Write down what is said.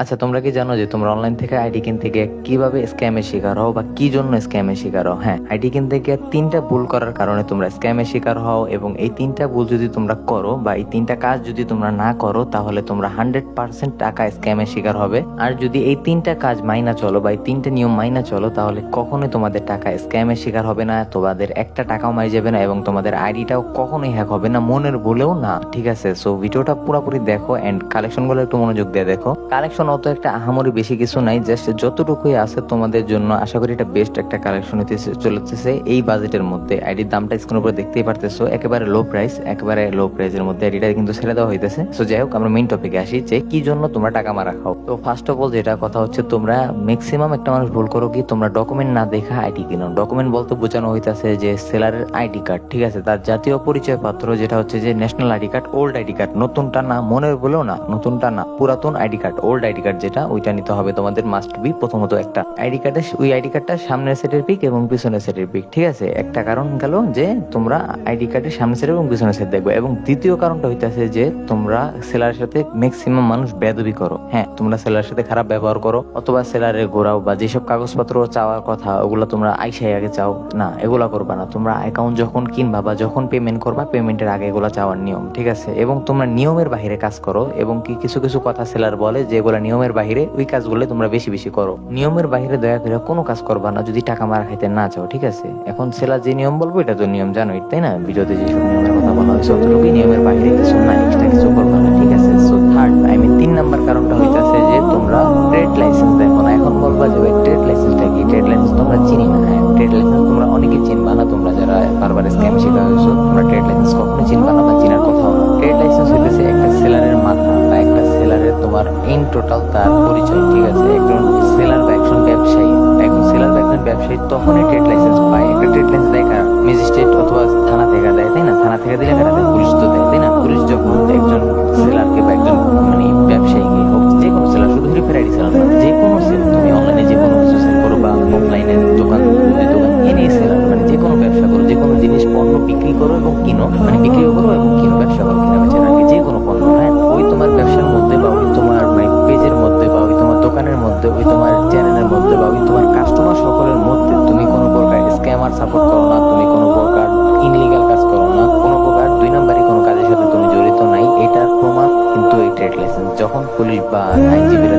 আচ্ছা, তোমরা কি জানো যে তোমরা অনলাইন থেকে আইডি কিনতে গিয়ে কিভাবে স্ক্যামের শিকার হও বা কি জন্য স্ক্যামের শিকার হও? হ্যাঁ, আইডি কিনতে গিয়ে 3টা ভুল করার কারণে তোমরা স্ক্যামের শিকার হও, এবং এই 3টা ভুল যদি তোমরা করো বা এই 3টা কাজ যদি তোমরা না করো তাহলে তোমরা 100% টাকা স্ক্যামের শিকার হবে। আর যদি এই 3টা কাজ মাইনা চলো বা এই 3টা নিয়ম মাইনা চলো তাহলে কখনোই তোমাদের টাকা স্ক্যামের শিকার হবে না, তোমাদের একটা টাকাও মারি যাবে না, এবং তোমাদের আইডিটাও কখনোই হ্যাক হবে না, মনের ভুলেও না। ঠিক আছে, সো ভিডিওটা পুরোপুরি দেখো এন্ড কালেকশন গুলো একটু মনোযোগ দিয়ে দেখো। কালেকশন অত একটা আহামরি বেশি কিছু নাই, জাস্ট যতটুকুই আছে তোমাদের জন্য আশা করি এটা বেস্ট একটা কালেকশন হতে চলেছে এই বাজেটের মধ্যে। আইডির দামটা স্ক্রিনের উপরে দেখতেই পারতেছো, একেবারে লো প্রাইস, একেবারে লো প্রাইসের মধ্যে আইডিটা কিন্তু ছেড়ে দেওয়া হইতেছে। সো যাই হোক, আমরা মেইন টপিকে আসি যে কি জন্য তোমরা টাকা মারা খাও। তো ফার্স্ট অফ অল যেটা কথা হচ্ছে, তোমরা ম্যাক্সিমাম একটা মানুষ ভুল করো কি, তোমরা ডকুমেন্ট না দেখা আইডি কিনো। ডকুমেন্ট বলতে বোঝানো হইতাছে যে সেলারের আইডি কার্ড, ঠিক আছে, তার জাতীয় পরিচয় পত্র যেটা হচ্ছে যে national ID card, old ID card, নতুনটা না, মনের বলেও না, নতুনটা না, পুরাতন ID card, old ID card যেটা, ওইটা নিতে হবে তোমাদের। মাস্ট বি প্রথমত একটা আইডি কার্ডের, ওই আইডি কার্ডটা সামনের সেটের পিক এবং পিছনের সেটের পিক। ঠিক আছে, একটা কারণ গেল যে তোমরা আইডি কার্ডের সামনের সেট এবং পিছনের সেট দেখবে, এবং দ্বিতীয় কারণটা হইতাছে যে তোমরা সেলারের সাথে ম্যাক্সিমাম মানুষ বেয়াদবি করো। হ্যাঁ, তোমরা সেলারের সাথে খারাপ ব্যবহার করো, অথবা সেলারে ঘোরাও, বা যেসব কাগজপত্র চাওয়ার কথা ওগুলো তোমরা আইসাই আগে চাও না, এগুলা করবা না। তোমরা অ্যাকাউন্ট যখন কিনবা বা যখন পেমেন্ট করবা, পেমেন্টের আগে এগুলা চাওয়ার নিয়ম। ঠিক আছে, এবং তোমরা নিয়মের বাহিরে কাজ করো, এবং কি কিছু কিছু কথা সেলার বলে যে এগুলা নিয়মের বাহিরে, ওই কাজগুলো তোমরা বেশি বেশি করো। নিয়মের বাহিরে দয়া করে কোনো কাজ করবা না যদি টাকা মারা খাইতে না চাও। ঠিক আছে, এখন সেলার যে নিয়ম বলবো এটা তো নিয়ম জানোই, তাই না? ভিডিওতে যেসব নিয়মের কথা বলা হয়েছে অতটুকুই, নিয়মের বাহিরে কিছু না, এক্সট্রা কিছু করবা না। ঠিক আছে, সো থার্ড, 3 নাম্বার কারণটা হইতাছে যে তোমরা ট্রেড লাইসেন্স দেখো না। এখন বলবা যে ট্রেড লাইসেন্সটা কি? ট্রেড লাইসেন্স তোমরা চিনি না। হ্যাঁ, ট্রেড লাইসেন্স তোমরা অনেকে চিনবা না, তোমরা যারা বারবার স্ক্যাম শিকার হয়েছো, তোমরা ট্রেড লাইসেন্স কখনো চিনবা না বা চিনার কথাও না। ট্রেড লাইসেন্স হইতেছে একটা সেলারের মাথা বা একটা সেলারের তোমার ইন টোটাল তার পরিচয়। ঠিক আছে, একজন সেলার বা একজন ব্যবসায়ী, একজন সেলার বা একজন ব্যবসায়ী তখনই ট্রেড লাইসেন্স পায়। একটা ট্রেড লাইসেন্স দেয় কারা? ম্যাজিস্ট্রেট অথবা থানা থেকে দেয়, তাই না? থানা থেকে দিলে কারা দেয়? পুলিশ তো দেয়, তাই না? পুলিশ যখন একজন সেলারকে বা একজন ব্যবসায়ীকে হোক, যে কোনো সেলার, শুধু ফ্রি আইডি সেলার না, যে কোনো সেল, তুমি অনলাইনে যে কোনো কিছু সেল করো বা অফলাইনে দোকান এনে সেলার, যে কোনো ব্যবসা করো, যে কোনো জিনিস পণ্য বিক্রি করো এবং কিনো, বিক্রিও করো এবং কিনো, ব্যবসা করো, কেনা বেচা আর কি, যে কোনো পণ্য। হ্যাঁ, ওই তোমার ব্যবসার মধ্যে বা ওই তোমার পেজের মধ্যে বা ওই তোমার দোকানের মধ্যে, ওই তোমার চ্যানেলের মধ্যে বা ওই তোমার কাস্টমার সকলের মধ্যে তুমি কোনো প্রকার স্ক্যামার সাপোর্ট করো না, তুমি কোনো প্রকার ইনলিগাল কাজ করো না, কোনো প্রকার 2 নাম্বারই কোনো কাজের সাথে তুমি জড়িত নাই, এটার প্রমাণ কিন্তু এই ট্রেড লাইসেন্স। যখন পুলিশ বা আইনজীবীরা